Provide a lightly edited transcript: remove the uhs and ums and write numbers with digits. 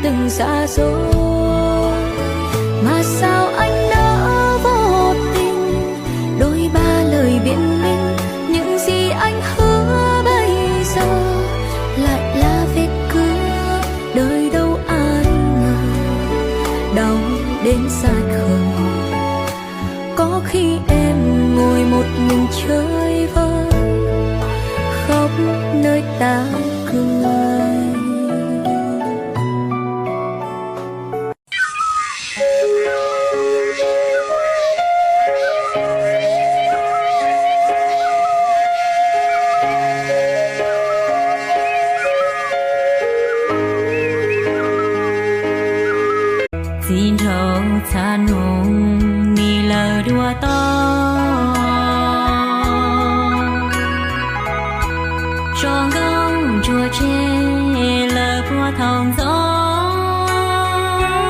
từng xa xôi. Mà sao anh nỡ vô tình đôi ba lời biện minh, những gì anh hứa bây giờ lại là vết cưa đời đâu ai ngờ, đau đến sát khờ. Có khi em ngồi một mình chơi vơi, khóc nơi ta cười. xin trâu xa nung ni lờ đua to cho gông chùa chê lờ qua thòng gió